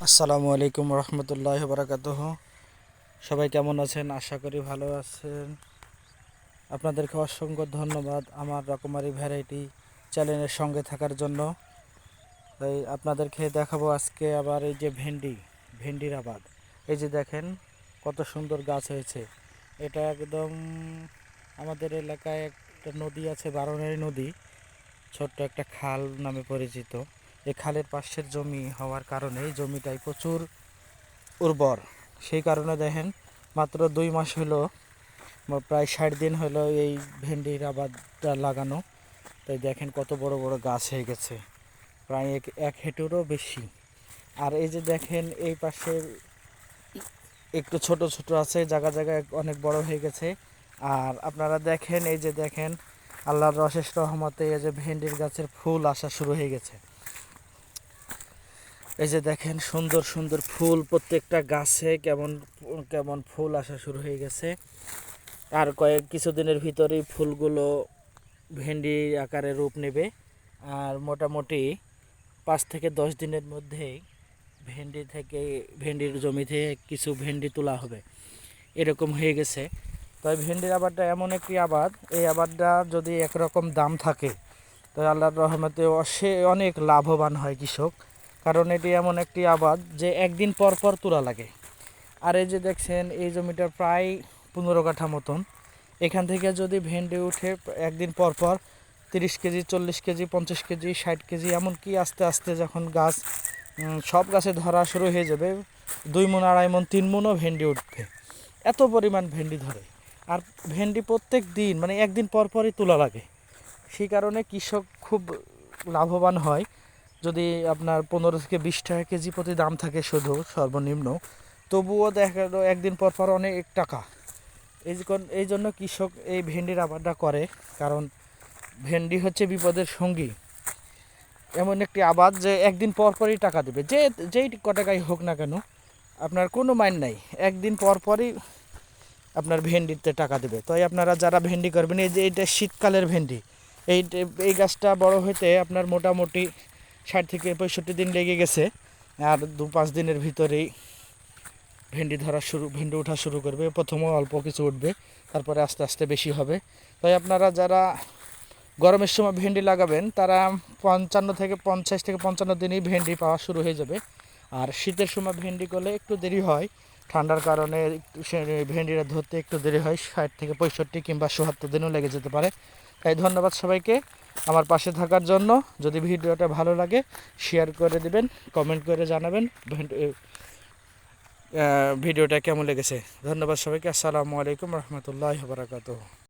আসসালামু আলাইকুম রহমতুল্লাহ বারাকাতুহ। সবাই কেমন আছেন? আশা করি ভালো আছেন। আপনাদেরকে অসংখ্য ধন্যবাদ আমার রকমারি ভ্যারাইটি চ্যানেলের সঙ্গে থাকার জন্য। তাই আপনাদেরকে দেখাবো আজকে আবার এই যে ভেন্ডির আবাদ। এই যে দেখেন কত সুন্দর গাছ হয়েছে। এটা একদম আমাদের এলাকায় একটা নদী আছে, বারণের নদী, ছোট্ট একটা খাল নামে পরিচিত। এই খালের পাশের জমি হওয়ার কারণে এই জমিটাই প্রচুর উর্বর। সেই কারণে দেখেন মাত্র 2 মাস হলো, প্রায় 60 দিন হলো এই ভেন্ডির আবাদটা লাগানো। তাই দেখেন কত বড় বড় গাছ হয়ে গেছে, প্রায় এক হেক্টরও বেশি। আর এই যে দেখেন এই পাশে একটু ছোট ছোট আছে, জায়গা জায়গায় অনেক বড় হয়ে গেছে। আর আপনারা দেখেন এই যে দেখেন আল্লাহর অশেষ রহমতে এই যে ভেন্ডির গাছের ফুল আসা শুরু হয়ে গেছে। এই যে দেখেন সুন্দর সুন্দর ফুল, প্রত্যেকটা গাছে কেমন কেমন ফুল আসা শুরু হয়ে গেছে। আর কিছুদিনের ভিতরেই ফুলগুলো ভেন্ডি আকারে রূপ নেবে। আর মোটামুটি 5 থেকে 10 দিনের মধ্যেই ভেন্ডির জমি থেকে কিছু ভেন্ডি তোলা হবে, এরকম হয়ে গেছে। তাই ভেন্ডির আবাদটা এমন একটি আবাদ, এই আবাদটা যদি একরকম দাম থাকে তাই আল্লাহর রহমতে অনেক লাভবান হয় কৃষক। কারণ এটি এমন একটি আবাদ যে একদিন পর পর তোলা লাগে। আর এই যে দেখছেন এই জমিটা প্রায় 15 কাঠা মতন। এখান থেকে যদি ভেন্ডি উঠে একদিন পর পর 30 কেজি, 40 কেজি, 50 কেজি, 60 কেজি, এমনকি আস্তে আস্তে যখন গাছ সব গাছে ধরা শুরু হয়ে যাবে, 2 মণ, 2.5 মণ, 3 মণও ভেন্ডি উঠবে। এত পরিমাণ ভেন্ডি ধরে। আর ভেন্ডি প্রত্যেক দিন মানে একদিন পর পরই তোলা লাগে। সেই কারণে কৃষক খুব লাভবান হয়। যদি আপনার 15 থেকে 20 টাকা কেজি প্রতি দাম থাকে শুধু সর্বনিম্ন, তবুও দেখা গেল একদিন পর পর অনেক টাকা। এই জন্য কৃষক এই ভেন্ডির আবাদটা করে। কারণ ভেন্ডি হচ্ছে বিপদের সঙ্গী, এমন একটি আবাদ যে একদিন পর পরই টাকা দেবে, যেই টাকাই হোক না কেন, আপনার কোনো মাইন্ড নাই, একদিন পর পরই আপনার ভেন্ডিতে টাকা দেবে। তাই আপনারা যারা ভেন্ডি করবেন, এই যে এইটা শীতকালের ভেন্ডি, এই এই গাছটা বড় হইতে আপনার মোটামুটি 60 থেকে 65 দিন লেগে গেছে। আর 2-5 দিনের ভিতরেই ভেন্ডি ওঠা শুরু করবে। প্রথমে অল্প কিছু উঠবে, তারপরে আস্তে আস্তে বেশি হবে। তাই আপনারা যারা গরমের সময় ভেন্ডি লাগাবেন তারা 50 থেকে 55 দিনেই ভেন্ডি পাওয়া শুরু হয়ে যাবে। আর শীতের সময় ভেন্ডি করলে একটু দেরি হয়, ঠান্ডার কারণে ভেন্ডিটা ধরতে একটু দেরি হয়, 60 থেকে 65 কিংবা 74 দিনও লেগে যেতে পারে। তাই ধন্যবাদ সবাইকে আমার পাশে থাকার জন্য। যদি ভিডিওটা ভালো লাগে শেয়ার করে দিবেন, কমেন্ট করে জানাবেন ভিডিওটা কেমন লেগেছে। ধন্যবাদ সবাইকে। আসসালামু আলাইকুম রহমতুল্লাহ বারাকাতুহু।